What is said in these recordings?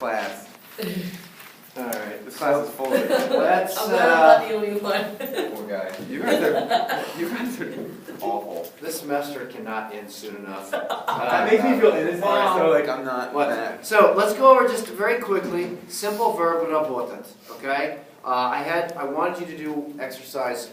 class. Alright, This class is full of it. let's, I'm not the only one. Poor guy. You guys are awful. this semester cannot end soon enough. That makes me feel innocent, so like I'm not bad. So let's go over just very quickly, simple verb работать, okay? I wanted you to do exercise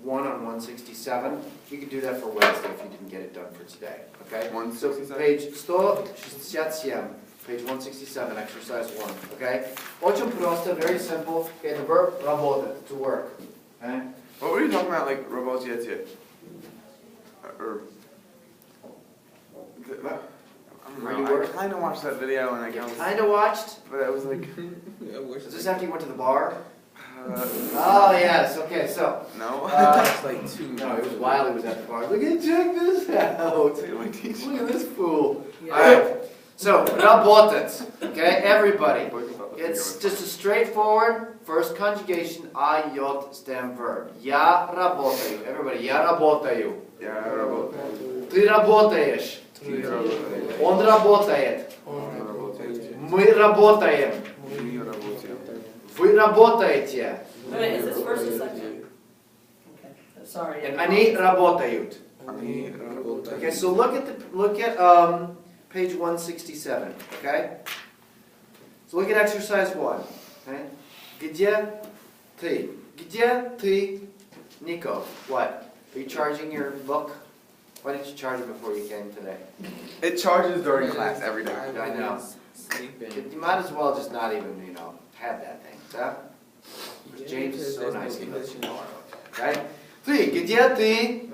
1 on 167. You can do that for Wednesday if you didn't get it done for today, okay? 167? So page 167, page 167, exercise 1, okay? Очень просто, very simple. Okay, the verb работать, to work, okay? What were you talking about, like работаете? Or Where you work? I kind of watched that video and I guess, Kind of watched. but I was like, Is this after you went to the bar? uh, Oh yes. Okay. So. no. That's like 2 No, it was while he was at the bar. Look at check this out. Look My teacher. at this fool. Yeah. All right. So работать. Okay, everybody. It's just a straightforward first conjugation идет stem verb. Я работаю. Everybody. Я работаю. Я работаю. Ты работаешь. Ты работаешь. Он работает. Он работает. Мы работаем. Мы работаем. Вы работаете. Wait, is this first or second? Okay, sorry. And они работают. Они работают. Okay, so look at page 167. Okay. So look at exercise 1. Okay. Где ты? Где ты, Nico? What? Are you charging your book? Why didn't you charge it before you came today? It charges during class every day. I know. Sleeping. You might as well just not even, have that thing. Huh? James is so nice. He lets you know. Okay. Ты, где ты?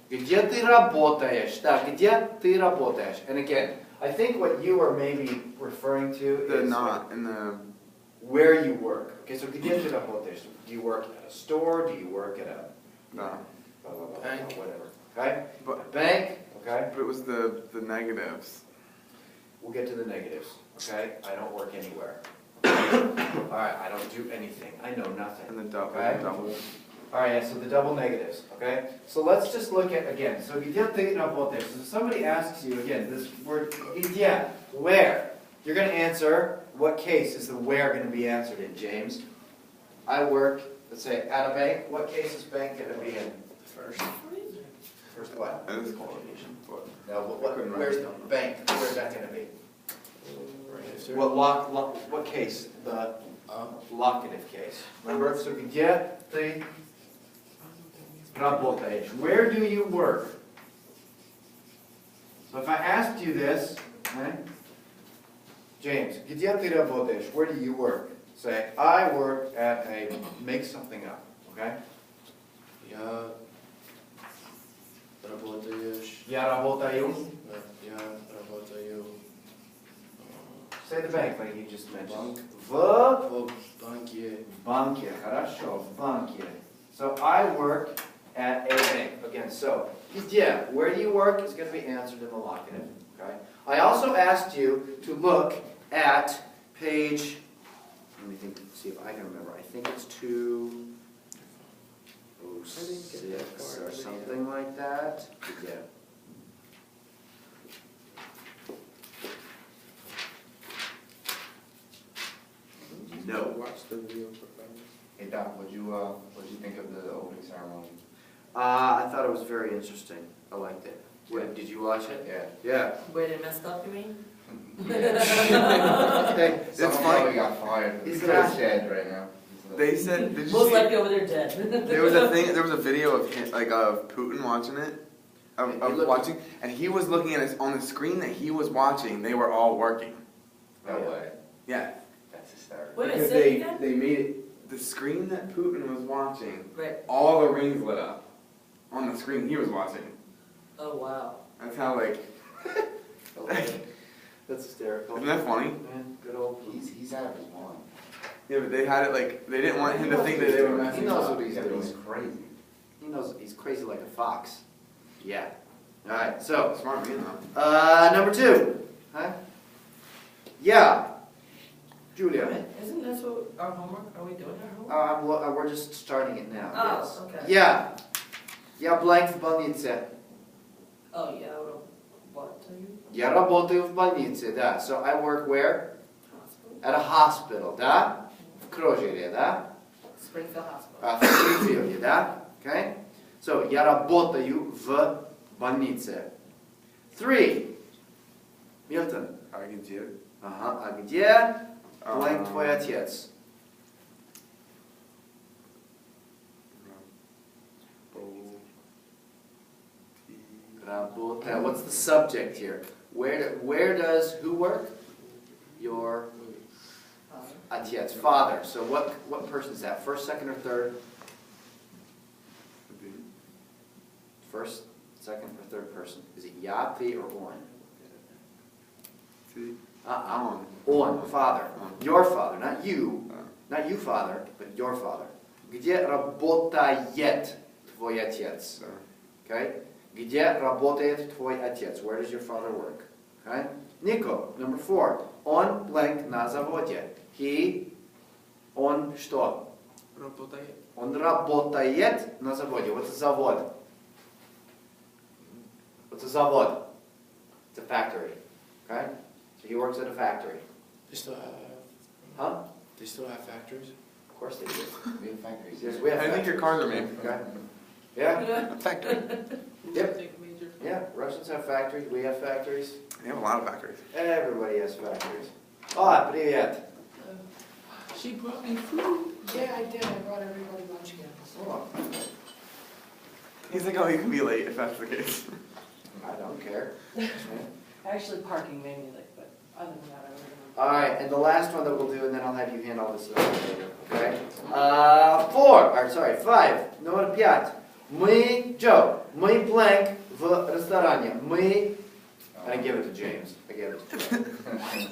Где ты работаешь? Да, где ты работаешь? And again, I think what you are maybe referring to The is not in the where you work. Okay, so где ты работаешь? Do you work at a store? Do you work at a no. blah, blah, blah, Bank. whatever? Okay, But a bank. Okay, but it was the negatives. we'll get to the negatives. Okay, I don't work anywhere. All right, I don't do anything. I know nothing. And the double. Okay. All right, yeah, so the double negatives, okay? So let's just look at, again, so где ты работаешь? So if somebody asks you, again, this word, где, where? You're going to answer, what case is the where going to be answered in, James? I work, let's say, at a bank. What case is bank going to be in? First. First what? That is qualification. But No, where's the bank? Where's that going to be? Right. What case? The locative case. Remember, so где ты работаешь? Where do you work? So if I asked you this, okay, James, где ты работаешь? Where do you work? Say, I work at a, make something up, okay? Я работаешь. Я работаю. Я работаю. Say the bank like you just mentioned. Банк. В Банке. банке. Хорошо, в банке. So I work at a bank. Again, so где, where do you work is going to be answered in the locative. Okay. I also asked you to look at page. Let me think. See if I can remember. I think it's 206 or something like that. Yeah. No. Watch the video for fun. Hey Doc, what'd you think of the opening ceremony? I thought it was very interesting. I liked it. Did you watch it? Yeah. Yeah. Where they messed up, you mean? Okay. It's Someone funny. probably got fired. He's He's not- dead right now. They said, did you Most see? likely over there dead. There was a video of him, like of Putin watching it, of watching, and he was looking at it on the screen that he was watching. They were all working. No way. Yeah, That's hysterical. Wait a minute, because say it again? they made it the screen that Putin was watching. Right. All the rings lit up on the screen he was watching. Oh, wow. That's how like. That's hysterical. Isn't that funny? Man, good old. He's out of his mind. Yeah, but they had it like they didn't want him to think that they were He messing knows up. what he's doing. He's crazy. He knows he's crazy like a fox. Yeah. All right. So, Smart man though. number 2. Huh? Yeah. Julia. Isn't this what our homework? Are we doing our homework? We're just starting it now. Oh, Yes. okay. Yeah. Я blank в больнице. Oh, yeah, what are you? Я работаю в больнице, да. So I work where? Hospital? at a hospital, да? В Крожере, да? Springfield Hospital. В Спрингфилде, да? Okay? So, я работаю в больнице. 3. Милтон. А где? Ага, а где blank твой отец? Работа. What's the subject here? Where does who work? Your отец, father. So what person is that? First, second, or third? First, second, or third person? Is it я, ты, or он? Он, father. Your father, not you. Not you, father, but your father. Где работает твой отец? Okay? Где работает твой отец? Where does your father work? Okay? Nico, number 4. Он blank на заводе. Он что? Работает. Он работает на заводе. What's a завод? What's a завод? It's a factory. Okay? So he works at a factory. They still have. Huh? They still have factories. Of course they do. We have factories. Yes, we have I think your cars are made. Okay. Yeah? Yeah. Factory. Yep. Yeah, Russians have factories, we have factories. They have a lot of factories. Everybody has factories. Oh, привет. She brought me food. Yeah, I did. I brought everybody lunch again. Oh, He's like, oh, you can be late if that's the case. I don't care. Actually, parking made me late, but other than that, I don't know. Alright, and the last one that we'll do, and then I'll have you hand all this stuff later, okay? 5. Номер 5. Мы blank в ресторане. I give it to James. I give it to James.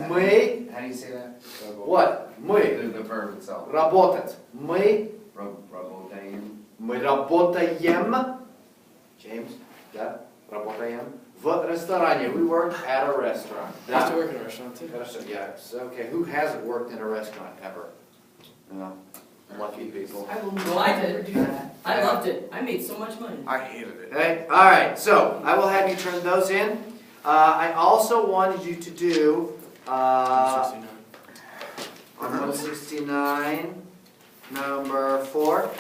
Мы, How do you say that? what? Мы, The verb itself. работать. Мы работаем. James, да? Работаем в ресторане. We work at a restaurant. I used Да? to work in a restaurant too. Yes. Okay. Who hasn't worked in a restaurant ever? No. Lucky people. I will never do that. I loved it. I made so much money. I hated it. Okay. All right. So I will have you turn those in. I also wanted you to do 69. on 169, number 4.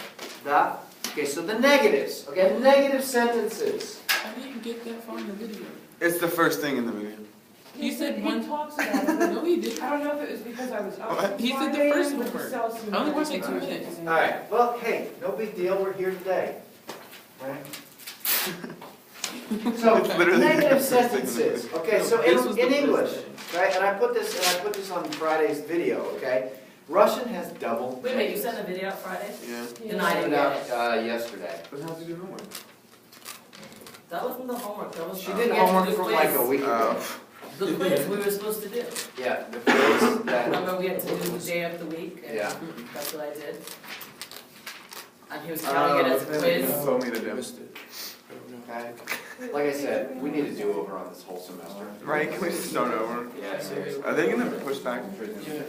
Da. Okay. So the negatives. Okay. Negative sentences. I didn't get that far in the video. It's the first thing in the video. He said he one. talks about it. No, he didn't. I don't know if it was because I was What? up. He said the Friday first with the word. Celsius I only watched and like 2 everything. minutes. All right. Well, hey, no big deal. We're here today. Right? So It's literally negative the first thing in the sentences. video. Okay. So This was in the English, first right? And I put this on Friday's video. Okay. Russian has double. Wait a minute, you sent the video out Friday? Yeah. Then I didn't Put get it. out yesterday. But how'd you do homework? That wasn't the homework, that was. She we did had to homework do from quiz. like a week ago. The quiz we were supposed to do. Yeah, the quiz that. Remember we had to do the day of the week? And Yeah. that's what I did. And he was counting it as a quiz. You told me to I do. missed it. I don't know. Okay. Like I said, we need to do over on this whole semester. Right? Can we just start over? Yeah, seriously. Are they gonna push back? Yeah.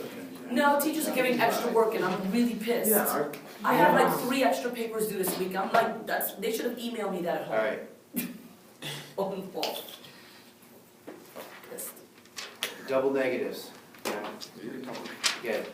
No, teachers are giving extra work and I'm really pissed. Yeah. I have like 3 extra papers due this week. I'm like, they should have emailed me that at All home. right. Open fault. Pissed. Double negatives. Good.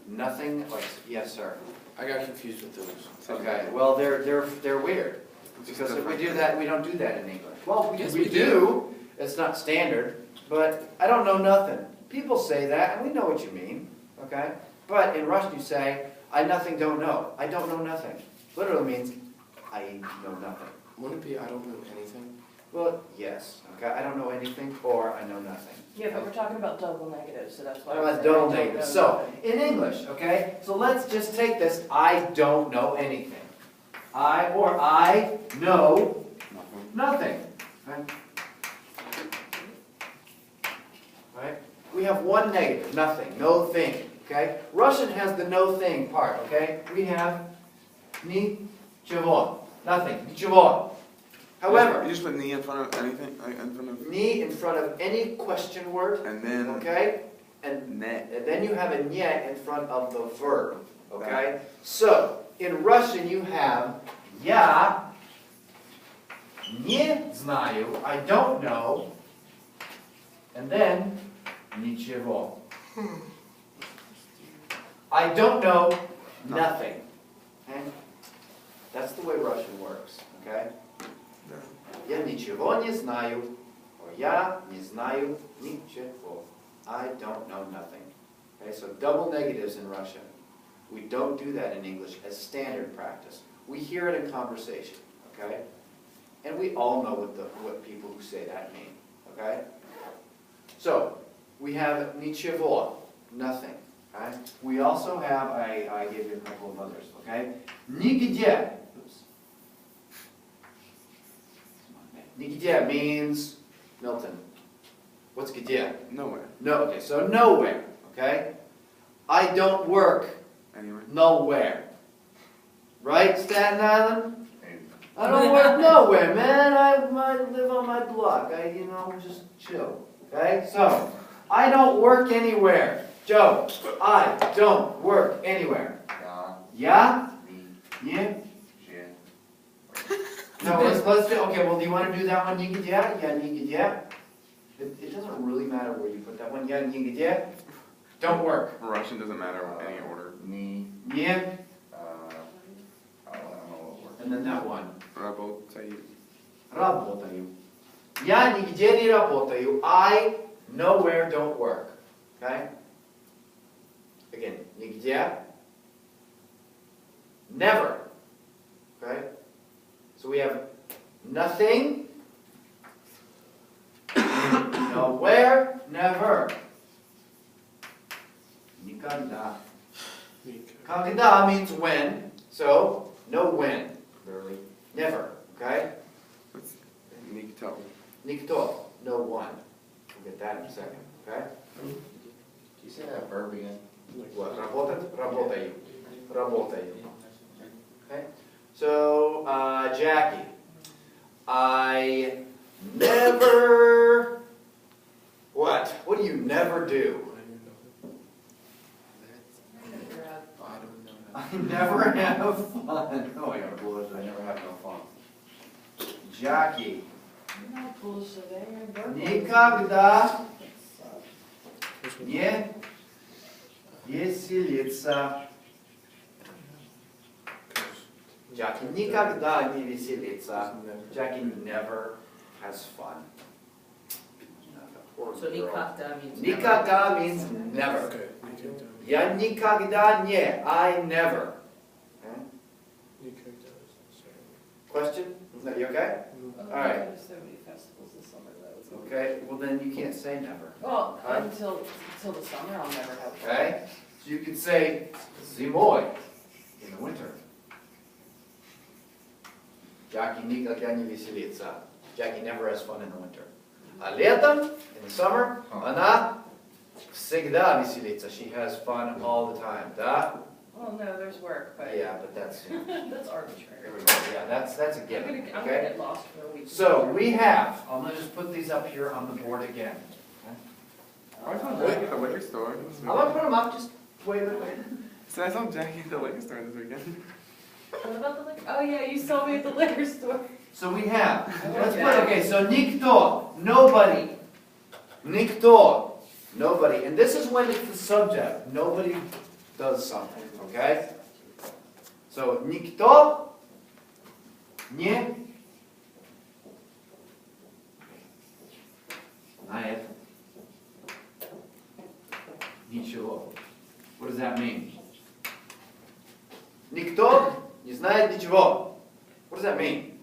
Nothing like yes, sir. I got confused with those. Okay. Well, they're weird because if we do that, we don't do that in English. Well, Yes, we we do. It's not standard, but I don't know nothing. People say that, and we know what you mean. Okay. But in Russian, you say, "I nothing don't know." I don't know nothing. Literally means I know nothing. Wouldn't it be I don't know anything? Well, yes. Okay. I don't know anything, or I know nothing. Yeah, but we're talking about double negatives, so that's why. What about double negatives? So, in English, okay? So let's just take this, I don't know anything. I know nothing. Right? Right? We have one negative, nothing, no thing, okay? Russian has the no thing part, okay? We have ничего, nothing, ничего. However, You just put knee in front of anything, like in front of, ni in front of any question word, and then okay? And net. then you have a nye in front of the verb, okay? So, in Russian you have я не знаю, I don't know, and then ничего. I don't know nothing. Okay? That's the way Russian works. Okay? Я ничего не знаю. Or я не знаю ничего. I don't know nothing. Okay, so double negatives in Russian. We don't do that in English as standard practice. We hear it in conversation, okay? And we all know what people who say that mean, okay? So, we have ничего, nothing, okay? We also have, I gave you a couple of others, okay? Нигде. Oops. Нигде means, Milton, what's где? Nowhere. No, okay, so nowhere, okay? I don't work Anywhere. nowhere. Right, Staten Island? I don't work nowhere, man. I live on my block. Just chill. Okay? So, I don't work anywhere. Joe, I don't work anywhere. Я, Yeah? Yeah? же. No, let's do, okay, well, do you want to do that one? Nigгде? Yeah, nigгде. It doesn't really matter where you put that one. Yeah, nigгде. Don't work. Russian doesn't matter any order. Ни, Yeah? I don't know what word. And then that one. Работаю. Работаю. Я нигде не работаю. I nowhere don't work. Okay? Again, нигде. Never. Okay? So we have nothing, nowhere, never. Никогда. Когда means when, so no when, literally. Never, okay? Nikto. Никто, no one. We'll get that in a second, okay? Can you say that verb again? What, работать? Работаю. Работаю. Okay? So, Jackie, I never, what? What do you never do? I never have fun. Oh, I got bullshit. I never have no fun. Jackie, No bullshit, eh? никогда не веселится. Jackie никогда не веселится. Jackie never has fun. So nikakda means Никогда means never. Okay. Я никогда не. I never. Okay? Question? No, you okay? Oh, All right. There's so many festivals this summer that was. Okay, well then you can't say never. Well, Huh? until the summer, I'll never have fun. Okay? So you could say zimой in the winter. Jackie никогда не веселится. Jackie never has fun in the winter. А летом, in the summer, она всегда веселится. She has fun all the time. Да? Well, no, there's work, but Yeah, but that's, that's arbitrary. yeah, that's a I'm given. gonna Okay? get lost for a week. So we have, I'm gonna just put these up here on the board again. I saw Jackie at the liquor store. I'm gonna put them up, just wait. So I saw Jackie at the liquor store this weekend. What about the liquor? Oh, yeah, you saw me at the liquor store. So we have, let's put, okay, so никто, nobody. Никто, nobody. And this is when it's the subject. Nobody does something, okay? So никто не знает ничего. What does that mean? Никто не знает ничего. What does that mean?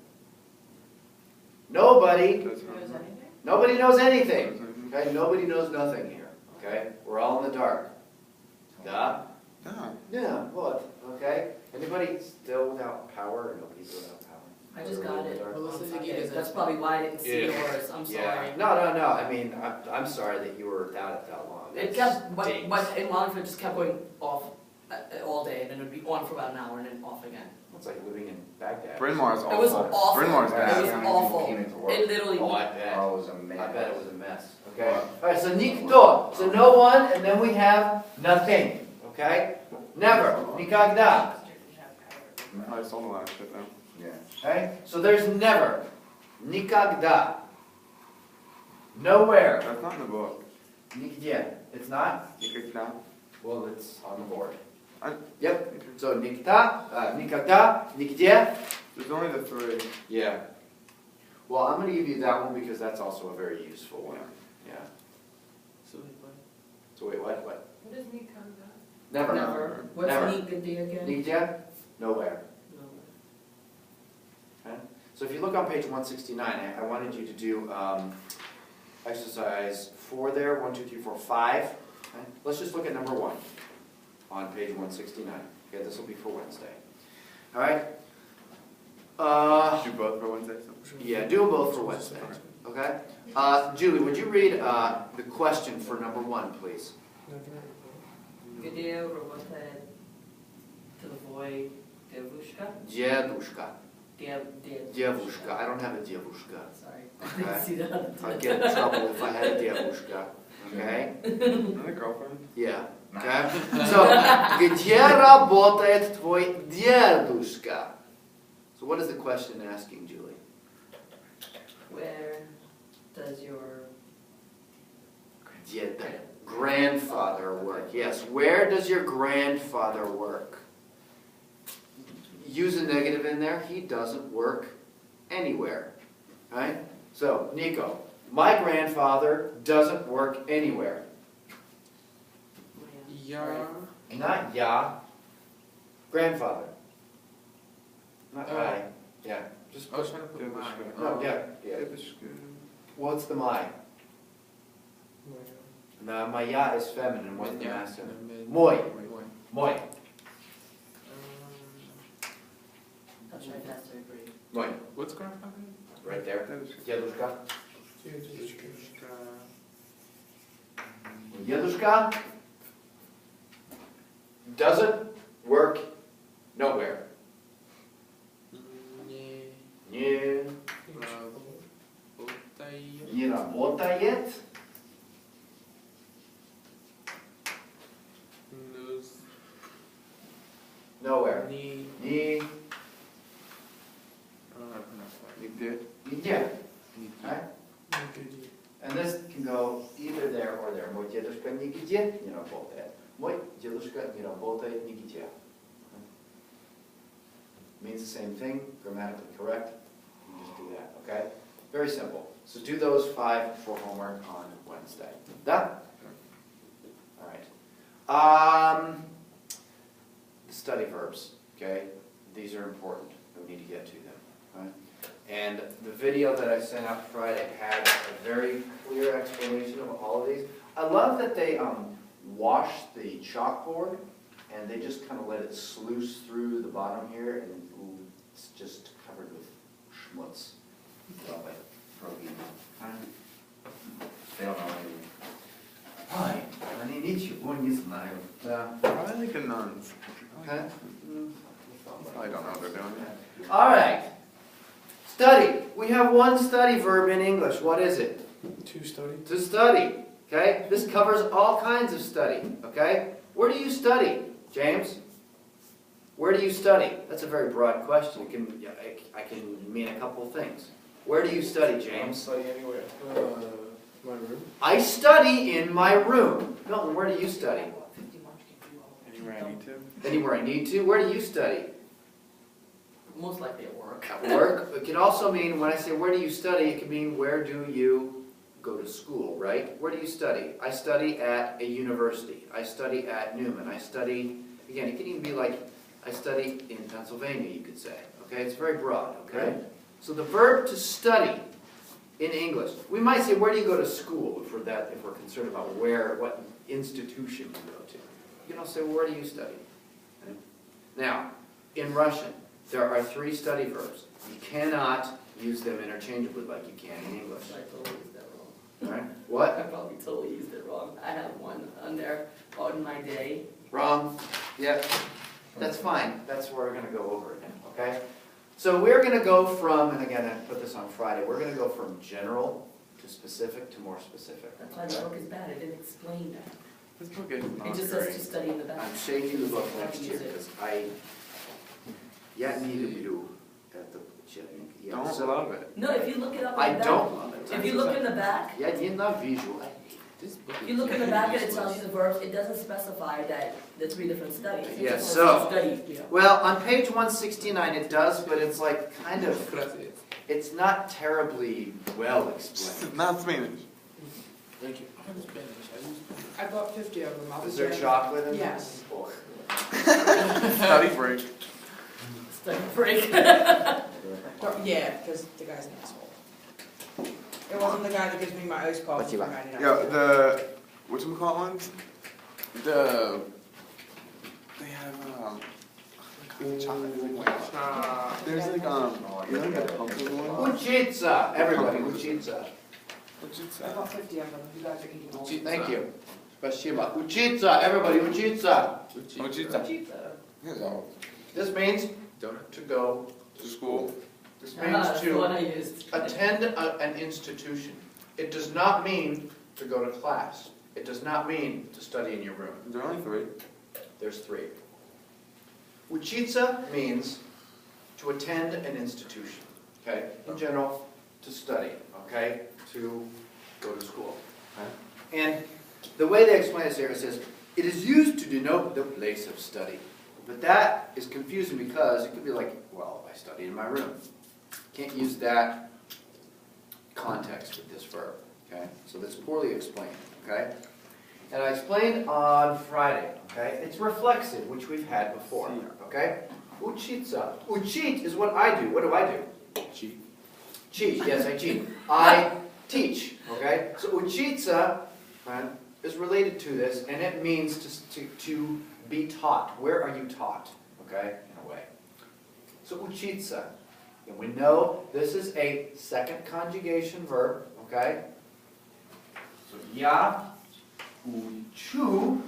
Nobody Knows anything? Nobody knows anything. Okay, nobody knows nothing here. Okay, we're all in the dark. Duh. Ah. Yeah. What? Okay. Anybody still without power or nobody's without power? I just got it. Well, let's say you Okay, guys that's have- probably why I didn't see Yeah. yours. I'm sorry. Yeah. No. I mean, I'm sorry that you were without it that long. It kept, but in Wallingford it just kept going off all day, and then it would be on for about an hour and then off again. It's like living in Baghdad. Bryn Mawr is awful. It was awful. Bryn Mawr is It bad. was Yeah. awful. Came into work. It literally. Oh, I bet. Oh, it was a man. I bet it was a mess. Okay. All right. So никто. So no one, and then we have nothing. Okay. Never. Никогда. I sold a lot of shit though. Yeah. Okay. So there's never. Никогда. Nowhere. That's not in the book. Нигде. It's not? Nikto. Well, it's on the board. Yep. So nikta, nikada, nigdzie. There's only the three. Yeah. Well, I'm going to give you that one because that's also a very useful one. Yeah. So like what? So wait, what? What does Nikanda? Never. Never. What's Never. Nigadi again? Nigdzie? Nowhere. No. Okay. So if you look on page 169, I wanted you to do exercise 4 there, 1, 2, 3, 4, 5. Okay. Let's just look at number 1 on page 169. Okay, this will be for Wednesday. All right. Do both for Wednesday. So. Yeah, do them both for Wednesday. Okay. Julie, would you read the question for number 1, please? Где работает твой девушка? Devushka. Девушка. Devushka. I don't have a devushka. Sorry. I didn't see that. I'd get in trouble if I had a devushka. Okay? Not a girlfriend. Yeah. Okay? So, где работает твой дедушка? So what is the question asking, Julie? Where does your Ded. Grandfather work. Yes. Where does your grandfather work? Use a negative in there. He doesn't work anywhere. Right? So, Nico, my grandfather doesn't work anywhere. Yeah. Not ya. Grandfather. Not I. Yeah. Just I was trying to put Devushka. no, yeah. Yeah. What's the my? No, my ya is feminine. What's the masculine? Moi. Moi. I'll try faster, agree. Moi. What's grandfather? Right there. Dedushka. Dedushka doesn't work nowhere. Не не работает. Nowhere. Не Nigdzie. нигде. Right? And this can go either there or there. Мой дедушка нигде не работает. Мой дедушка не работает нигде. Means the same thing, grammatically correct. You just do that, okay? Very simple. So do those 5 for homework on Wednesday. Done? All right. The study verbs, okay? These are important. We need to get to them. Right? And the video that I sent out Friday had a very clear explanation of all of these. I love that they washed the chalkboard and they just kind of let it sluice through the bottom here, and it's just covered with schmutz. Love it. They don't know anything. Ой, они ничего не знают. Да. I like the nuns. Huh? I don't know what they're doing. All right. Study. We have one study verb in English. What is it? To study. To study. Okay? This covers all kinds of study. Okay? Where do you study, James? Where do you study? That's a very broad question. It can, I can mean a couple of things. Where do you study, James? Study anywhere. My room. I study in my room. Milton, where do you study? Anywhere I need to. Anywhere I need to. Where do you study? Most likely at work. At work. It can also mean, when I say where do you study, it can mean where do you go to school, right? Where do you study? I study at a university. I study at Newman. I study, again, it can even be like, I study in Pennsylvania, you could say. Okay, it's very broad, okay? So the verb to study in English, we might say, where do you go to school, if we're concerned about what institution you go to. You can also say, where do you study? Okay? Now, in Russian, there are 3 study verbs. You cannot use them interchangeably like you can in English. I totally used that wrong. All right? What? I probably totally used it wrong. I have one on there on my day. Wrong. Yep. That's fine. That's where we're going to go over it now, okay? So we're going to go from, and again, I put this on Friday, we're going to go from general to specific to more specific. That's why the book is bad. It didn't explain that. This book is It not just says great. to study in the back. I'm changing the book next year because я не люблю этот учебник. Don't love it. No, if you look it up in I the back. don't love it. If you look in the back, Я ненавижу. I hate This book If you look in the back and it tells you the verbs, it doesn't specify that the 3 different studies. It Yes, just so- says study. Well, on page 169 it does, but it's like kind of, Gracias. it's not terribly well explained. Not Spanish. Thank you. I'm Spanish. I use Spanish. I bought 50 of them. I'll Is be there there. chocolate in Yes. them? Oh. Study break. Study break. Yeah, because the guy's an asshole. It wasn't the guy that gives me my iced coffee for 99 Yo, cents. the whatchamacallit ones? They have chocolate. There's like you know the pumpkin one. Uchitsa, everybody, uchitsa. I bought 50 of them. You guys are eating all. Thank you. Spasiba. Uchitsa, everybody, uchitsa. This means to go To school. This Ah, means that's the one I to used. attend an institution. It does not mean to go to class. It does not mean to study in your room. There are only 3. There's 3. Uchitsa means to attend an institution, okay? In general, to study, okay? To go to school. Okay? And the way they explain this here, it says, it is used to denote the place of study. But that is confusing because it could be like, well, I study in my room. Can't use that context with this verb, okay? So that's poorly explained, okay? And I explained on Friday, okay? It's reflexive, which we've had before, okay? Uchitsa. Uchit is what I do. What do I do? Cheat. Cheat, yes, I cheat. I teach, okay? So uchitsa, right, is related to this, and it means to be taught. Where are you taught, okay, in a way? So uchitsa. And we know this is a second conjugation verb, okay? So ya, uchu.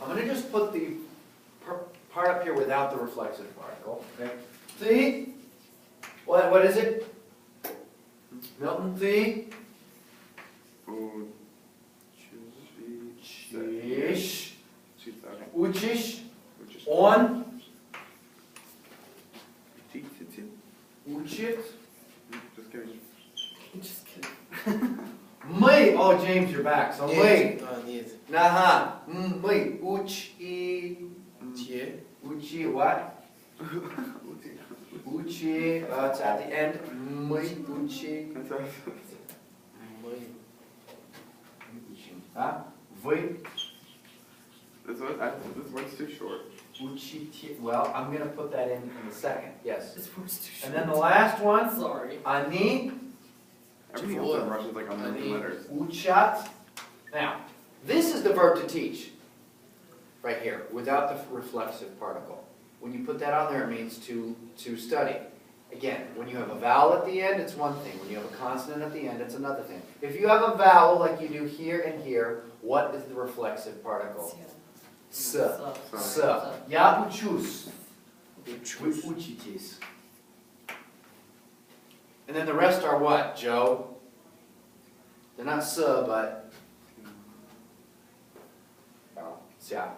I'm going to just put the part up here without the reflexive particle, okay? The, what is it? Milton, the uchish, uchish, on, uchit, Just kidding. Just kidding. may. Oh, James, you're back. So may. Yes. Naha. May. Uchi. Uchi what? Uchi. It's at the end. May. Uchi. Huh? Vy. This one's too short. Uchi. Well, I'm going to put that in a second. Yes. This word's too short. And then the last one. Sorry. Ani. Everything else in Russian is like a million letters. Uchat. Now, this is the verb to teach. Right here, without the reflexive particle. When you put that on there, it means to study. Again, when you have a vowel at the end, it's one thing. When you have a consonant at the end, it's another thing. If you have a vowel like you do here and here, what is the reflexive particle? S. S. Ya uchus. Uchitis. And then the rest are what, Joe? They're not s, but xia.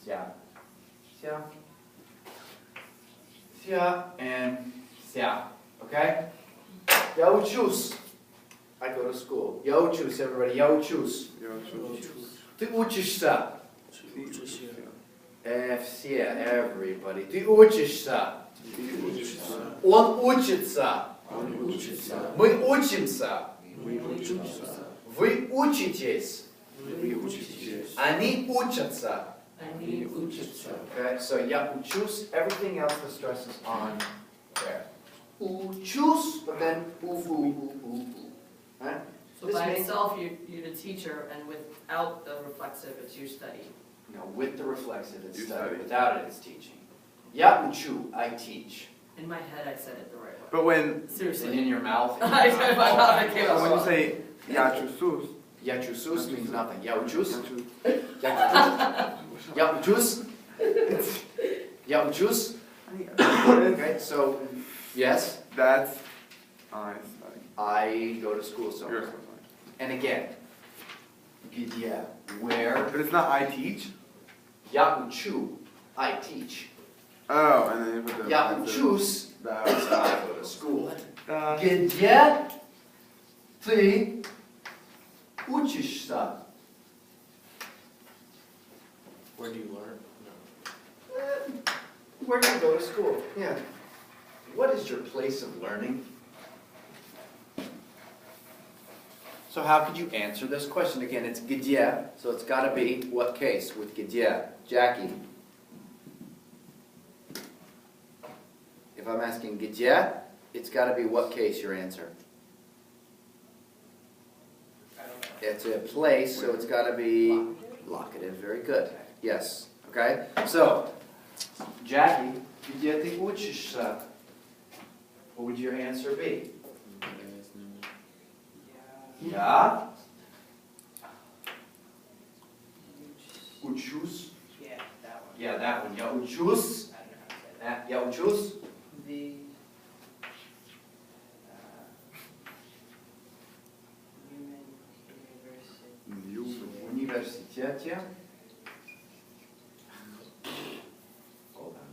Xia. Xia. Xia and xia. Okay? Yauchus. I go to school. Yauchus, everybody. Yauchus. Ты учишься. Все, everybody. Ты учишься. Он учится. Мы учимся. Вы учитесь. Они учатся. Okay, so я учусь, everything else the stress is on there. Учусь, but then Right? So This by means- itself, you're the teacher, and without the reflexive, it's you study. No, with the reflexive it's You study. study. Without it it's teaching. Ya uchu, I teach. In my head, I said it the right way. But when And Seriously. in your mouth. I said my mouth, it came out when you wrong. say yachusus, Yachusus means nothing. Yauchus. Yauchus. Yauchus. Okay, so, yes, that's I study. I go to school so. You're so funny. And again, yeah, where? But it's not I teach. Yauchu, I teach. Oh, and then you put the. Yauchus, I go to school. Uh, Где ты учишься? Where do you learn? No. Where do you go to school? Yeah. What is your place of learning? So how could you answer this question? Again, it's где, so it's got to be what case with где? Jackie. If I'm asking где, it's got to be what case your answer? It's a place, so it's got to be locative. Very good. Yes. Okay? So, Jackie, где ты учишься? What would your answer be? Я учусь. Yeah, that one. Yeah, that one. Я учусь. Я учусь. The В университете. Hold on.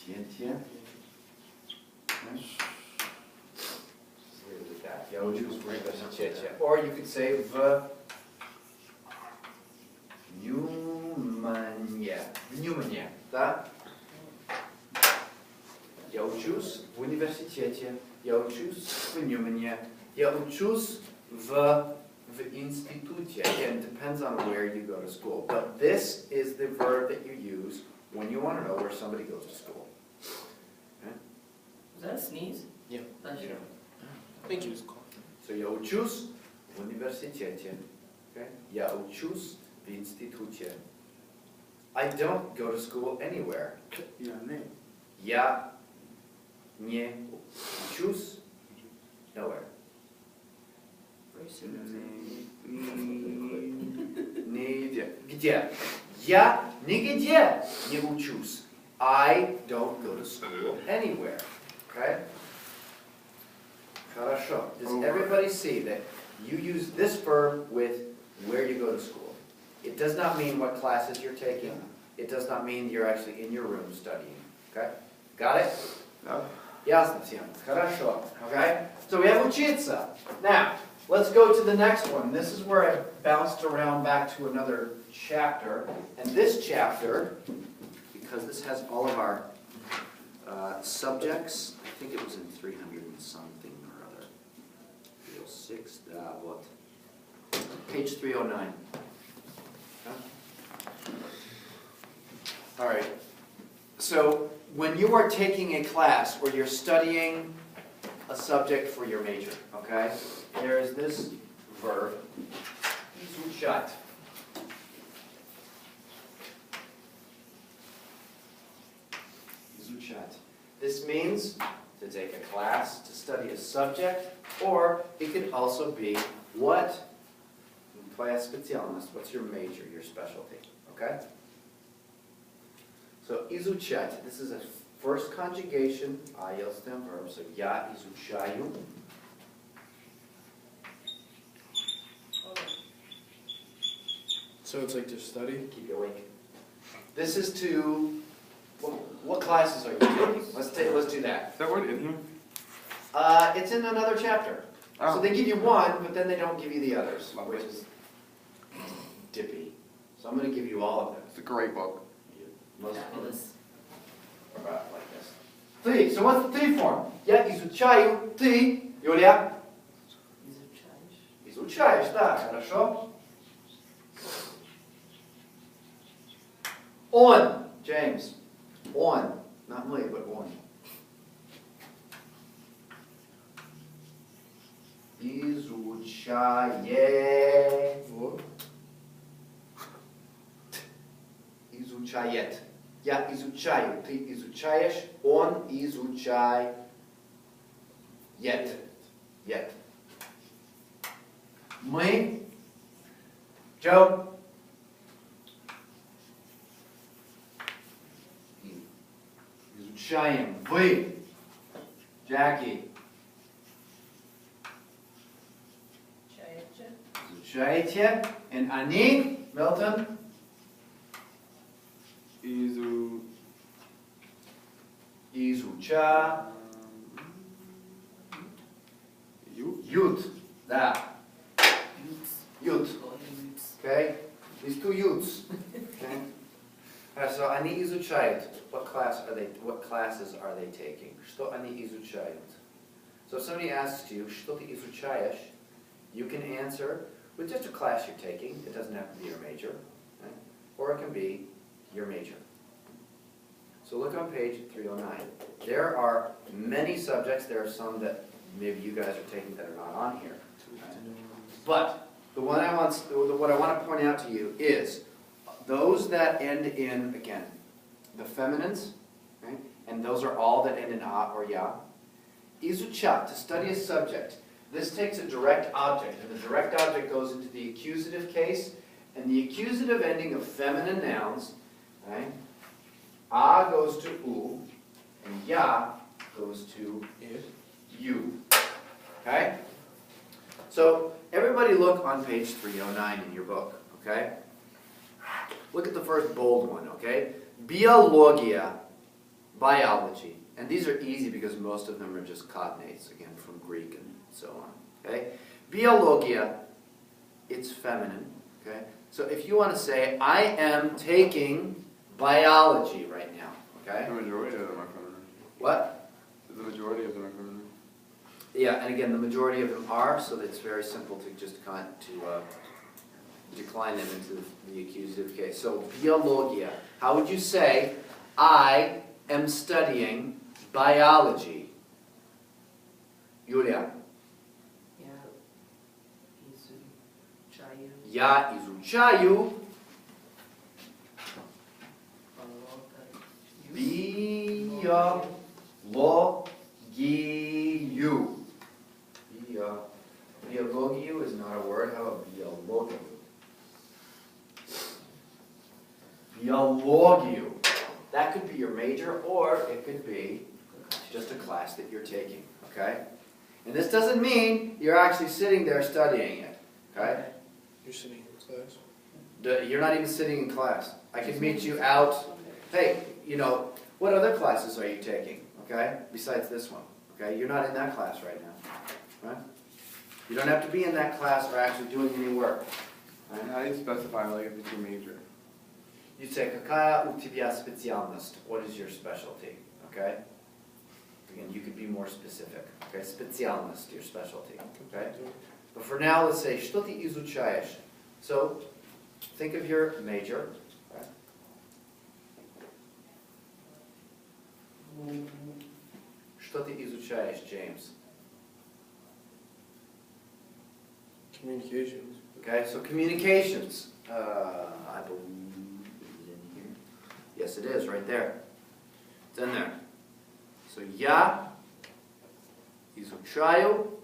Тете. Я учусь в университете. Or you could say в Ньюмане. В Ньюмане, да? Я учусь в университете. Я учусь в Ньюмане. Я учусь в институте. Again, it depends on where you go to school. But this is the verb that you use when you want to know where somebody goes to school. Was that a sneeze? Yeah. That's Yeah. you. I think he was coughing. So я учусь в университете. Okay? Я учусь в институте. I don't go to school anywhere. Yeah, name. Я не учусь nowhere. Very soon. Нигде. Где? Я нигде не учусь. I don't go to school anywhere. Okay? Хорошо. Does everybody see that you use this verb with where you go to school? It does not mean what classes you're taking. It does not mean you're actually in your room studying. Okay? Got it? No. Ясно всем? Хорошо. Okay? So we have учиться. Now, let's go to the next one. This is where I bounced around back to another chapter. And this chapter, because this has all of our subjects, I think it was in 300 and something or other. 306, what? Page 309. All right. So when you are taking a class or you're studying a subject for your major, okay, there is this verb, изучать. Изучать. This means to take a class, to study a subject, or it could also be what? Твоя специальность, what's your major, your specialty, okay? So, изучать, this is a first conjugation, IELTS stem verb, so я изучаю. So it's like to study? Keep you awake. This is to, what classes are you taking? Let's do that. Is that word in here? It's in another chapter. So Oh. they give you one, but then they don't give you the others, which is dippy. So I'm going to give you all of them. It's a great book. Most of them Fabulous. are about like this. Ты. So what's the ты form? Я изучаю. Ты. Юлия? Изучаешь. Изучаешь, да, хорошо. Он. James. Он. Not мы, but он. Изучает. Изучает. Я изучаю. Ты изучаешь. Он изучает. Yet. Мы. Joe. Изучаем. Вы. Jackie. Изучаете. And они. Milton. Изучают. Ют. Да. Ют. Okay? These two youths. Okay? So они изучают. What classes are they taking? Что они изучают? So if somebody asks you, что ты изучаешь, you can answer with just a class you're taking. It doesn't have to be your major. Right? Or it can be your major. So look on page 309. There are many subjects. There are some that maybe you guys are taking that are not on here. But what I want to point out to you is those that end in, again, the feminines, right? And those are all that end in a or ya. Izucha, to study a subject. This takes a direct object, and the direct object goes into the accusative case, and the accusative ending of feminine nouns, right? A goes to u, and ya goes to you. Okay? So, everybody look on page 309 in your book, okay? Look at the first bold one, okay? Biologia, biology. And these are easy because most of them are just cognates, again, from Greek and so on, okay? Biologia, it's feminine, okay? So if you want to say, I am taking biology right now, okay? The majority of them are feminine. What? The majority of them are feminine. Yeah, and again, the majority of them are, so it's very simple to just decline them into the accusative case. So, biologia. How would you say, I am studying biology? Yulia. Я изучаю биологию. Biologию is not a word. How about biologию? Biologию. That could be your major, or it could be just a class that you're taking. Okay? And this doesn't mean you're actually sitting there studying it. Okay? You're sitting in class. You're not even sitting in class. I can meet you out. Hey, you know, what other classes are you taking? Okay? Besides this one. Okay? You're not in that class right now. Right? You don't have to be in that class or actually doing any work. Right? How do you specify like if it's your major? You say, какая у тебя специальность? What is your specialty? Okay? Again, you could be more specific. Okay? Специальность, your specialty. Okay? But for now, let's say, что ты изучаешь? So, think of your major. Right? Что ты изучаешь, James? Communications. Okay, so communications. I believe it is in here. Yes, it is, right there. It's in there. So, я изучаю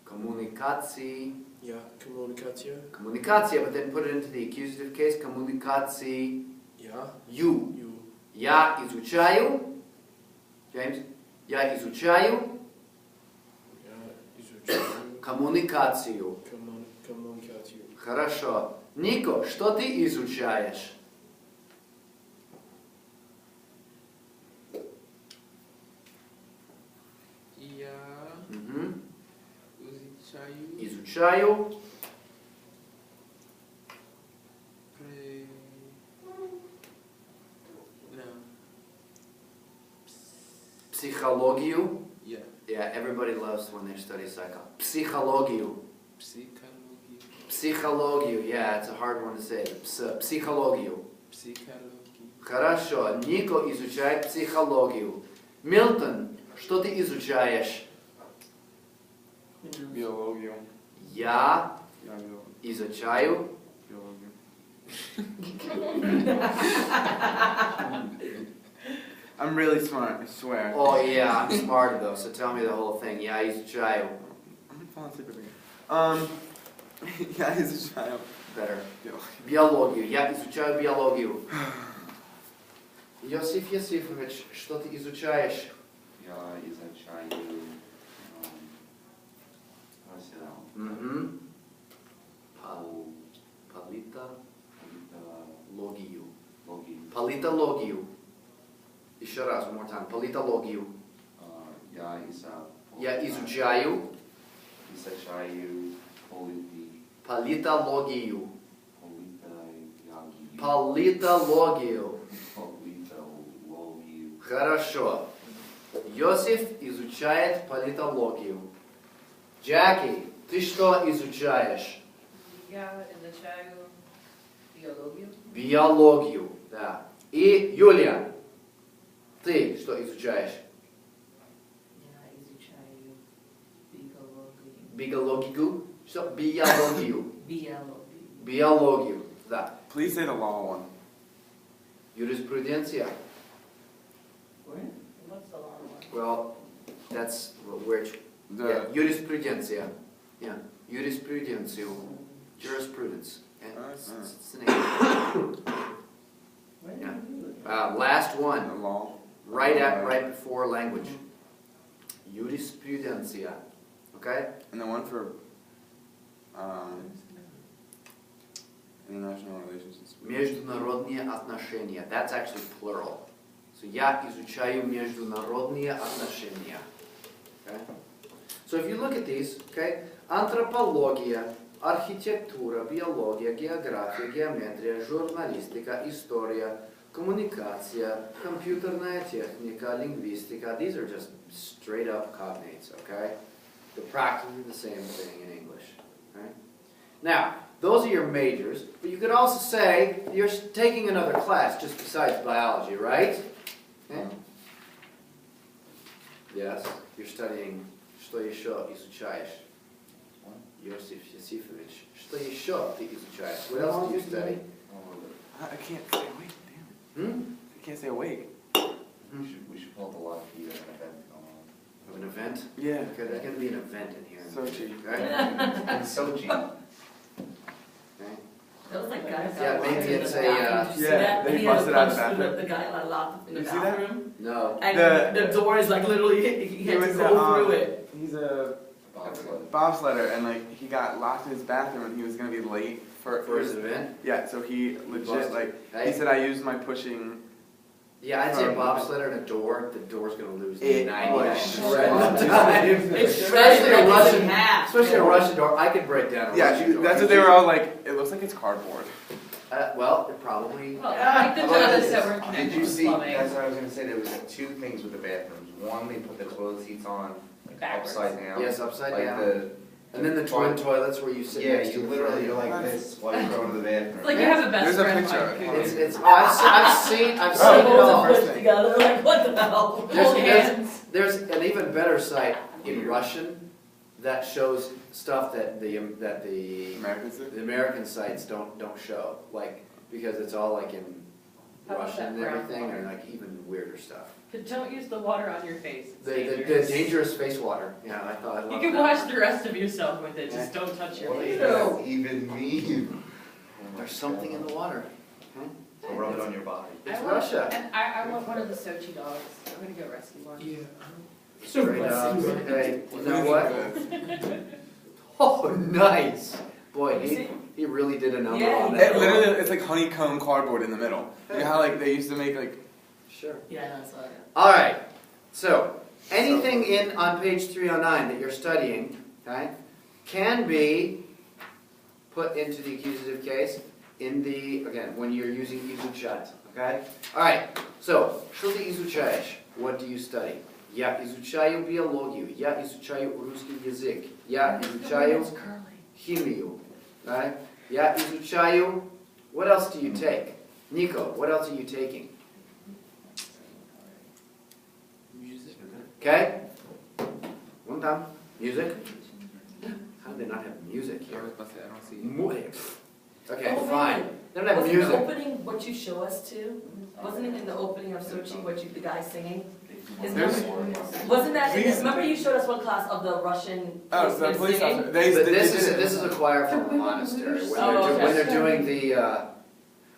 коммуникации. Yeah, коммуникация. Коммуникация, but then put it into the accusative case. Коммуникации. Yeah. You. You. Я изучаю. James. Я изучаю коммуникацию. Коммуникацию. Хорошо. Нико, что ты изучаешь? Я Изучаю. Психологию. Yeah, everybody loves when they study psychology. Психологию. Психологию. Yeah, it's a hard one to say. Психологию. Хорошо. Нико изучает психологию. Милтон, что ты изучаешь? Биологию. Я изучаю Биологию. I'm really smart, I swear. Oh yeah, I'm smart though, so tell me the whole thing. Я изучаю. I'm falling asleep again. Я изучаю. Better. Биологию. Я изучаю биологию. Йосиф Йосифович, что ты изучаешь? Я изучаю Политологию. Политологию. Еще раз, one more time. Политологию. Я изучаю политологию. Политологию. Хорошо. Йосиф изучает политологию. Джеки, ты что изучаешь? Я изучаю биологию. Биологию, да. И Юлия, ты что изучаешь? Я изучаю биологию. Биологию? Что? Биологию. Биологию. Биологию, да. Please say the law one. Юриспруденция. What's the long one? Well, that's where The юриспруденция. Yeah, юриспруденцию. Jurisprudence. Yeah, it's the name. Yeah. Last the one, law. right before language. Jurisprudencia. Okay? And the one for international relations. Международные отношения. That's actually plural. So я изучаю международные отношения. Okay? So if you look at these, okay, антропология, архитектура, биология, география, геометрия, журналистика, история, коммуникация, компьютерная техника, лингвистика. These are just straight up cognates, okay? They're practically the same thing in English. Okay? Now, those are your majors, but you could also say you're taking another class just besides biology, right? Okay? Yes, you're studying. Что еще изучаешь? Yosif Yosifovich. Что еще ты изучаешь? What else do you study? I can't say awake, damn it. I can't say awake. We should pull up a lot of an event going on. Of an event? Yeah. Okay, there's going to be an event in here. So cheap. Okay? And Sochi. Okay. That was like guys. Yeah, that maybe walked in it's the a, bathroom. Did you see yeah, that? they He had busted out the punched bathroom. the guy like locked in the You see that? bathroom. No. And the door is like literally, he had to was go through it. He's a Bobsled. bobsledder, and like he got locked in his bathroom, and he was gonna be late for For his event? Yeah, so he legit busted. like Hey. he said I used my pushing. Yeah, I'd say a bobsledder and a door, the door's going to lose It 99 would times. shred. It's Especially shredded a like Russian, in half. especially a Russian door. I could break down a Yeah, Russian door. that's what they were all like. It looks like it's cardboard. Well, it probably. Well, like the toilets that weren't Did connected you with see, plumbing. that's what I was gonna say, there was two things with the bathrooms. One, they put the toilet seats on Backwards. upside down. Yes, upside Like down. And then the twin toilets where you sit Yeah, next to you the literally, front. you're like this while you go to the bathroom. It's like you have a best There's a friend. picture like, of it. It's I've seen Oh, it hold all. on. Pushed together, like what the hell? Hold hands. There's an even better site in Russian that shows stuff that the Americans did? the American sites don't show, like because it's all like in How about Russian that and brown everything, water? and like even weirder stuff. But don't use the water on your face. It's The dangerous. dangerous face water. Yeah, I thought I You loved can that wash one. the rest of yourself with it. Just don't touch your What face. does that even mean? There's something in the water. So rub it on your body. It's I want, Russia. And I want one of the Sochi dogs. I'm gonna go rescue one. Yeah. Straight up. Hey, you know what? Oh, nice. Boy, he really did a number Yeah, on he that. It literally, it's like honeycomb cardboard in the middle. You know how like they used to make like. Sure. Yeah, that's what. All right. So anything in on page 309 that you're studying, okay, can be put into the accusative case in the again when you're using изучать. Okay. All right. So что ты изучаешь? What do you study? Я изучаю биологию. Я изучаю русский язык. Я изучаю химию. Right? Я изучаю. What else do you take? Nico, what else are you taking? Music. Okay? One time. Music? How do they not have music I here? was about to say, I don't see. Okay, Oh, fine. wait. They don't have Wasn't the music. opening what you show us too? Wasn't it in the opening of Sochi what you the guy singing? There's- Wasn't that? Please. Remember you showed us one class of the Russian Oh, the policeman police singing? officer. They But did this it. is a choir from a monastery when Oh, okay. when they're doing the.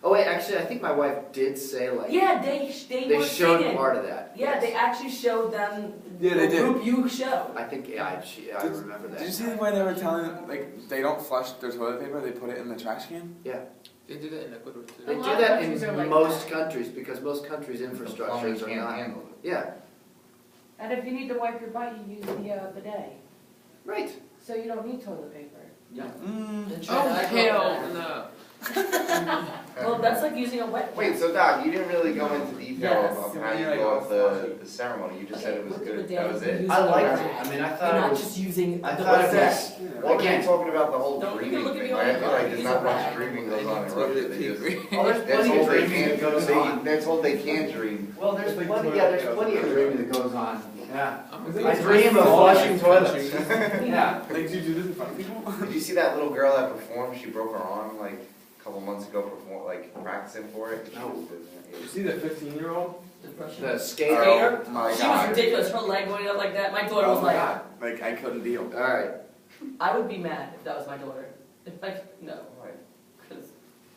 Oh wait, actually, I think my wife did say like Yeah, they they were showed singing. part of that. Yeah, they actually showed them Yeah, they the did. group you showed. I think I remember that. Did you see the way they were telling like they don't flush their toilet paper? They put it in the trash can. They do that in Ecuador too. They A do lot of that countries are in like most that. countries because most countries' The infrastructures plumbing are can't not. handle it. Yeah. And if you need to wipe your butt, you use the bidet. Right. So you don't need toilet paper. In China, Oh, I grew up hell there. no. Well, that's like using a wet. Wait, so Doc, you didn't really go into detail Yes. of how you go up the ceremony, you just said it was good, that was it? I liked it. I mean, I You're thought it not was. just using I the thought wet it rag. was. Well, Again, again, talking about the whole Don't dreaming look at thing, me right? I like feel that. like there's Use not a much rag. dreaming goes on in Toilet Russia, they just, paper. Oh, there's they're plenty of told they dreaming that can't, goes on. they're told they can't dream. Well, there's Like plenty, toilet yeah, there's paper. plenty of dreaming that goes on. Yeah. I'm I dream of flushing toilets. Yeah. Like, do you do this in front of people? Did you see that little girl that performed, she broke her arm like a couple months ago, practicing for it? No. You see the 15-year-old? Depression. The skater. Skater? My She was God. ridiculous. Her leg going up like that. My daughter Oh was my like, God. Like, I couldn't deal. All right. I would be mad if that was my daughter. If no, because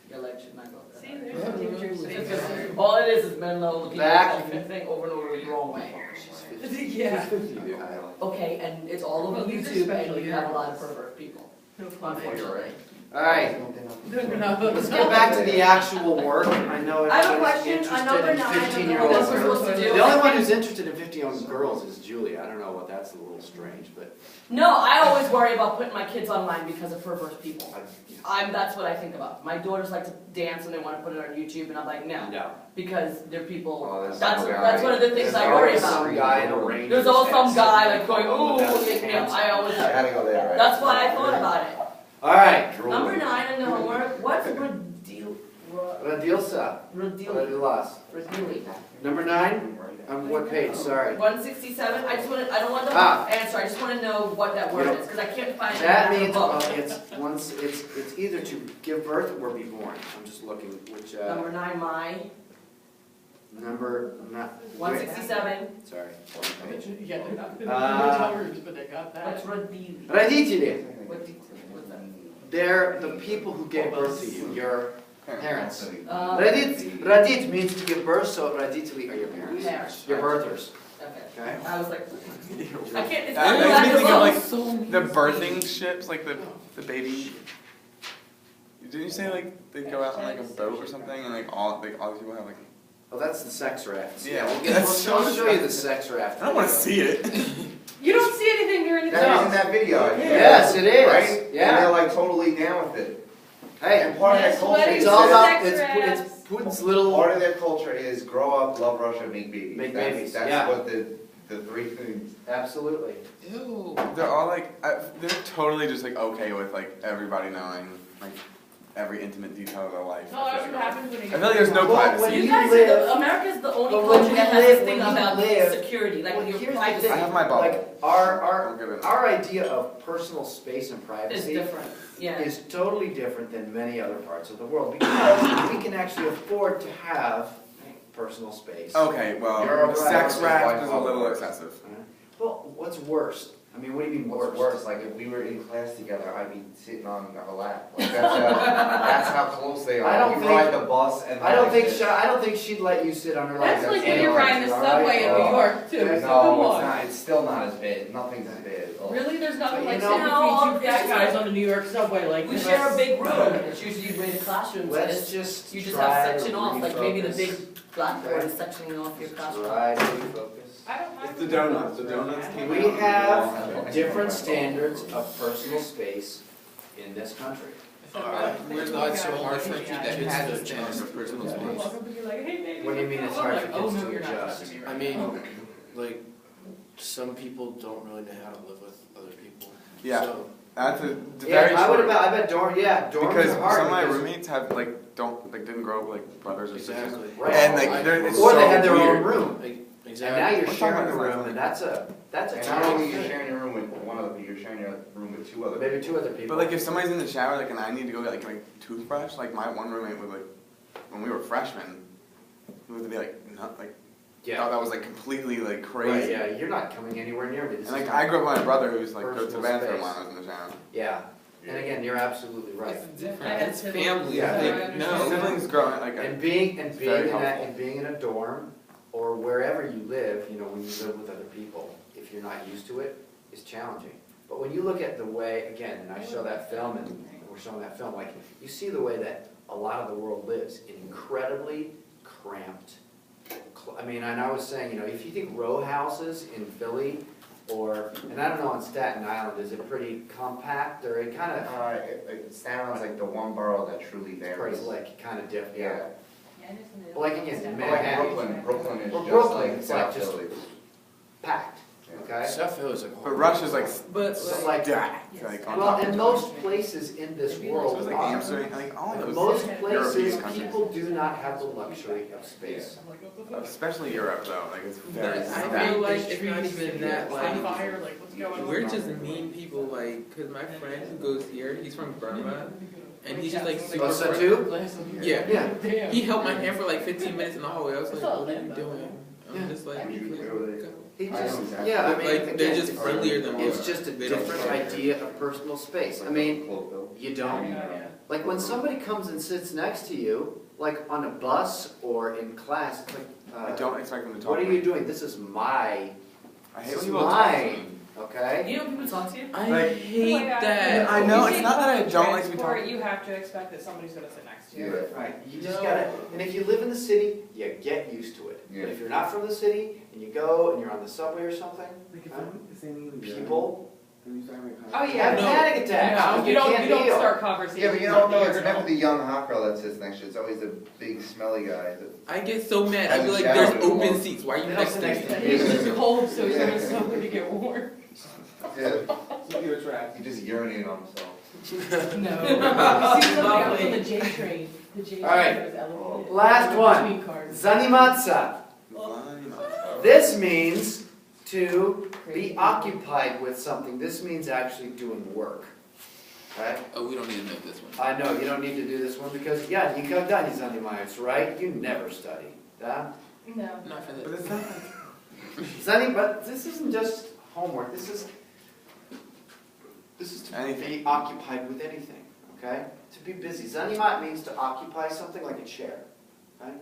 your leg should not go up that See, high. there's something you're It's saying. just- all it is men looking Back. at the same thing over and over the wrong way. Yeah. 50, dude. Okay, and it's all over Well, these are YouTube, special and you have a lot of heroes. pervert people. You're Unfortunately. right. All right. No. Let's get back to the actual work. I know I have a everybody's question on interested number in 9. 15-year-old That's what we're girls. supposed to do. The only one who's interested in 15-year-old girls is Julie. I don't know what that's a little strange, but No, I always worry about putting my kids online because of perverse people. That's what I think about. My daughters like to dance and they want to put it on YouTube, and I'm like, no, no. because they're people. Oh, there's That's some guy. one of the things There's I worry always about. some guy in a range. There's always some guy like going, ooh, I always. I gotta go there, right? That's why I thought about it. All right. Number 9 in the homework. What's Radilsa. Radilas. Radili? Number 9. On what page? Sorry. 167. I don't want the Ah. answer. I just want to know what that word Yep. is because I can't find it. That in the means book. it's either to give birth or be born. I'm just looking which Number 9, my number not 167. Sorry. Yeah, they're not good words, but they got that. What's radili? Raditili. What's that? They're the people who gave birth to you, your parents. Parents. Radit means to give birth, so raditili are your parents. Your birthers. Okay. Okay? I was like, I can't. It's That not makes me think of like like. the birthing ships, like the baby. Didn't you say like they go out on like a boat or something and like all these people have like? Oh, that's the sex rafts. Yeah, we'll that's I'll so show you the sex raft. I don't want to see it. You don't see anything during the That was in day. that video. Yes, it is. Right? And Yeah. they're like totally down with it. Hey, And part of Yes, that culture weddings it's is all that- about Sex it's Putin's little. part of their culture is grow up, love Russia, make babies. Make That's, babies, That's yeah. what the three things. Absolutely. Ew. They're all like, they're totally just like okay with like everybody knowing like every intimate detail of their life. No, I that's feel what like. happens when you I get. feel like there's no Well, privacy. when You you guys live- America's the only but when country you that has live- this thing when you about live- security, like well, your here's the privacy. thing. I have my bubble. Like Don't give it. our idea of personal space and It's privacy different. Yeah. is totally different than many other parts of the world because we can actually afford to have personal space. Okay, well, You're sex right. raft is a By little far. excessive. Well, what's worse? I mean, what do you mean What's worse? worse, like if we were in class together, I'd be sitting on her lap. Like that's how close they are. I don't we think- ride the bus and I don't like think this. I don't think she'd let you sit on her lap. That's like when Yeah. you're riding the All right, subway in all New right. York too, so No, come it's on. not. It's still not as bad. Nothing's as bad. Oh. Really, there's nothing But like you sitting know, between two it's fat just guys like- on the New York subway like We this. share a big room. It's usually the way the classrooms Let's is. just You just try have to section off, like maybe the refocus. big blackboard is sectioning off your classroom. Try to refocus. I don't mind. It's the donuts. The donuts came We out. have different standards of personal space in this country. We're not so hard for kids That to has a adjust. standard of personal space. Welcome to be like, hey baby. What do you mean it's I'm hard like, for oh, kids no, to you're not adjust? touching me I right mean, now. like, some people don't really know how to live with other people. Yeah. So, That's a Yeah, very I would true. I bet dorms Because are hard. some of my because- roommates have didn't grow up like brothers or sisters. exactly. Right. And like it's Or so they had their weird. own room. Like, And exactly. now you're We're talking sharing a about this room, last and that's a And not only are you challenge. sharing your room with one other, but you're sharing your room with two other. Maybe two other people. But like if somebody's in the shower, like and I need to go get like toothbrush, like my one roommate would like when we were freshmen, he would be like not like thought that was like completely like Right, crazy. yeah, you're not coming anywhere near me. This And is like my- I grew up with my brother who's like go to the personal bathroom space. while I was in the shower. Yeah, and again, you're absolutely right. It's different. I had It's siblings, family. Yeah. so I Like, understand. no. Siblings growing like And being very helpful. and being in a dorm or wherever you live, you know, when you live with other people, if you're not used to it, is challenging. But when you look at the way, again, and I show that film, and we're showing that film, like you see the way that a lot of the world lives in incredibly cramped, I mean, and I was saying, you know, if you think row houses in Philly, or, and I don't know on Staten Island, is it pretty compact, or it kind of, It sounds like the one borough that truly varies. like, kind of different, Yeah. But like again, But like Manhattan, Brooklyn is Well, just Brooklyn, like it's like South just- Philly. packed, okay? South Philly is like. But Rush is like But stacked, like on Well, top of in each most other. places in this So world it's like are. Amsterdam, like all In those most European places, countries. people do not have the luxury of space. Especially Europe though, like it's But very I stacked. feel like it's not even that, like, Fire, like, what's going on? we're just mean people, like, cause my friend who goes here, he's from Burma, and he's just like super so friendly. too? Yeah. Yeah. He held my hand for like 15 minutes in the hallway, I was like, It's all what are you limbo. doing? Yeah. I'm just like, Would you "Please go there? go." He I know just, exactly. yeah, I mean, Like, they're again, just friendlier than it's us. just a They don't different care. idea of personal space. I mean, you don't, like when somebody comes and sits next to you, like on a bus or in class, it's like, I don't expect them to talk. what are to me. you doing? This is my, I hate this when is people talk to me. mine, okay? You know when people talk to you? I Like- hate that. I know, You it's take not that I public don't like to be transport, talked- You have to expect that somebody's gonna sit next to you. Yeah. Right, you just No. gotta, and if you live in the city, you get used to it. Yeah. But if you're not from the city, and you go and you're on the subway or something, people, Oh, you yeah. have No. panic attacks, No, because you don't, can't you don't deal. start conversations. Yeah, but you don't know, You're it's gonna- never the young hot girl that sits next to you, it's always the big smelly guy. I get so mad. I Haven't be like, showered there's in a open while. seats. Why are you They don't next sit to next to me? me. It's cold, so he's gonna somewhere to get warm. Yeah, he just urinated on himself. No. You see something else on the J train. The J train All right. was elevated. Last one. Between cars. Zanimatsa. This means to be occupied with something. This means actually doing work. Right? Oh, we don't need to know this one. I know, you don't need to do this one because, yeah, никогда не занимаешься, right? You never study. Да? No. Not for But this. it's not like, But this isn't just homework. This is to Anything. be occupied with anything, okay? To be busy. Zanimat means to occupy something like a chair, right?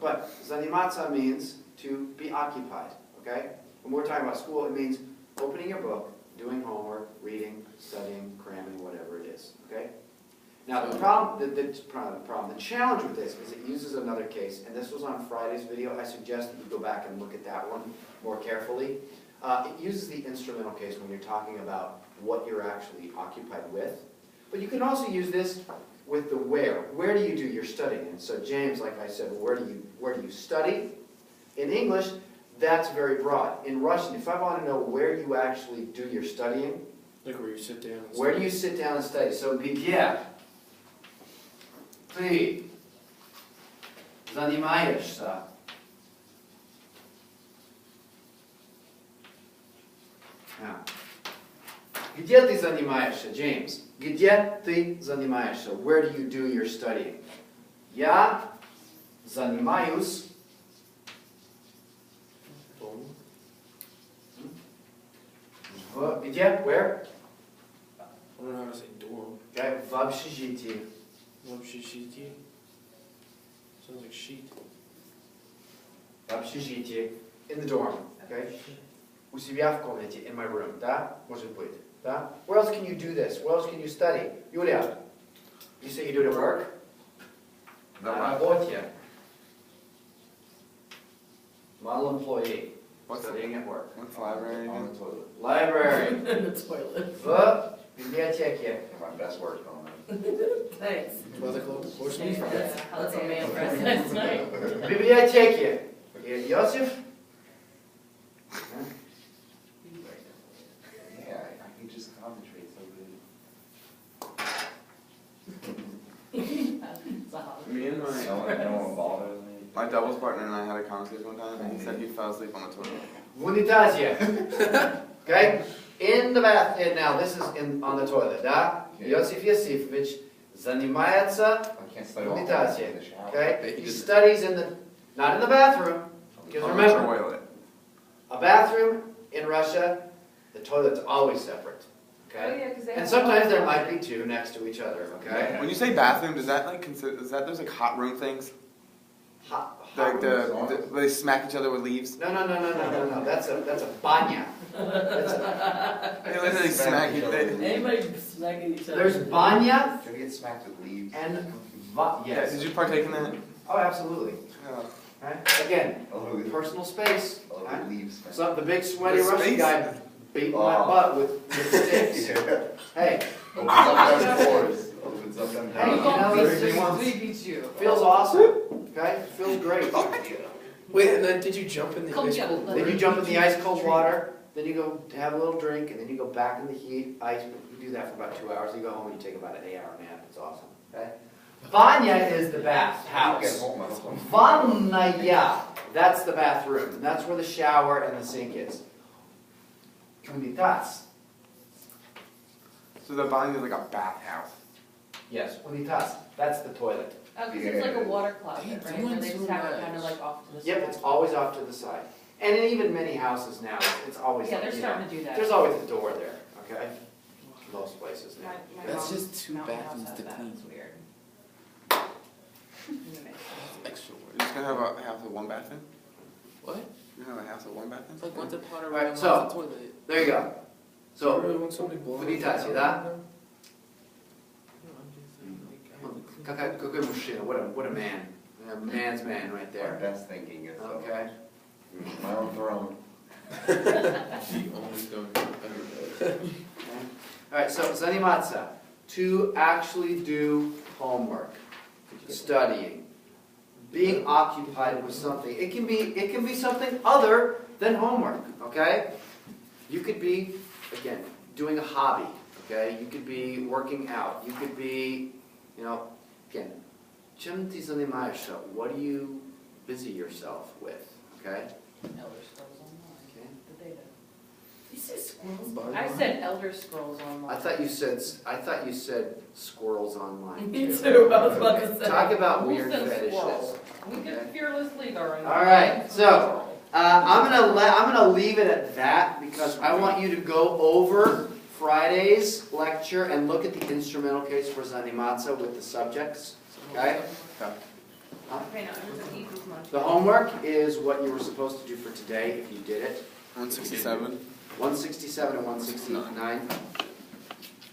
But zanimatsa means to be occupied, okay? When we're talking about school, it means opening your book, doing homework, reading, studying, cramming, whatever it is, okay? Now the challenge with this is it uses another case, and this was on Friday's video. I suggest that you go back and look at that one more carefully. It uses the instrumental case when you're talking about what you're actually occupied with. But you can also use this with the where. Where do you do your studying? And so James, like I said, where do you study? In English, that's very broad. In Russian, if I want to know where you actually do your studying, Like where you sit down. and where do study. you sit down and study? So где ты занимаешься? Now, где ты занимаешься, James? Где ты занимаешься? Where do you do your studying? Я занимаюсь где? Where? I don't know how to say dorm. Okay, в общежитии. Общежитие. Sounds like sheet. В общежитии. In the dorm. Okay? У себя в комнате, in my room. Да? Может быть. Да? Where else can you do this? Where else can you study? Юля, you say you do it at work? No, На работе. Model employee. What's Studying at work. what's the library On again? the toilet. Library. In the toilet. В библиотеке. My best work going on. Thanks. By the club. Horse That's, meat. that's a man friend last night. В библиотеке. Йосиф? Yeah, I can just concentrate so good. It's a holiday. Me and No one bothers me. my doubles partner and I had a conversation one time, and he said he fell asleep on the toilet. В унитазе. Okay? In the bath, and now this is on the toilet, да? Йосиф Йосифович занимается I can't study в all унитазе. in the shower. Okay? He studies not in the bathroom. Because On the remember, toilet. a bathroom in Russia, the toilet's always separate. Oh, Okay? yeah, 'cause they And have sometimes there Wi-Fi. might be two next to each other, okay? When you say bathroom, does that like consider? Is that there's like hot room things? Hot Like rooms. where they smack each other with leaves? No. That's a banya. That's They literally smack each other. Anybody smacking each other? There's banya Should we get smacked with leaves? and Yeah, yes. did you partake in that? Oh, absolutely. Yeah. Okay? Again, Oh, personal space. oh, Okay? it leaves, man. So the big sweaty The Russian space. guy beating my butt with sticks. Yeah. Hey, Opens up them doors. Opens up them Hey, you doors. know, it's Three beats you. feels awesome. Okay? It feels great. Wait, and then did you jump in the Come ice get cold it. Then you jump in the ice cold water, then you go have a little drink, and then you go back in the heat, ice, you do that for about 2 hours, you go home and you take about an 8-hour nap, it's awesome, okay? Vanya is the bath Get house. home, I was home. Vannaya, that's the bathroom, and that's where the shower and the sink is. Unitas, So the body is like a bathhouse. yes, unitas, that's the toilet. Oh, because it's like a water closet, Hey, right? Where they someone's just have it so kind of nice. like off to the side. Yep, it's always off to the side. And in even many houses now, it's always Yeah, like, they're you starting know, to do that. there's always a door there, okay? Most places now. My That's mom's just 2 mountain house bathrooms has to that. clean. It's weird. Extra You're work. just gonna have a house with one bathroom? What? You're gonna have a house with one bathroom? It's like one's a pot Alright, around, so- one's a toilet. There you go. So, really want somebody blowing Unitas, see that? Like, Good machine. What a man. A man's man right My there. best thinking is, Okay. my own throne. the only thing ever. Alright, so Zanimatsa. To actually do homework, studying, being occupied with something. It can be something other than homework, okay? You could be, again, doing a hobby, okay? You could be working out. You could be, you know, again, чем ты занимаешься? What do you busy yourself with, okay? Elder Scrolls Online. Okay. The data. You said squirrels? I said Elder Scrolls Online. I thought you said squirrels online Me too. too, I was about to say. Talk about Wolf weird and fetishes. squirrel. We could fearlessly go in. All right, so, I'm gonna leave it at that because I want you to go over Friday's lecture and look at the instrumental case for Zanimatsa with the subjects. Okay? Okay, no, it was an equals much. The homework is what you were supposed to do for today if you did it. 167. 167 and 169.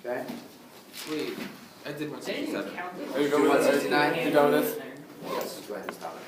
Okay? Wait, I did They didn't even 167. count it. Are you Do going with 169? You done with this? Yes, go ahead and stop it.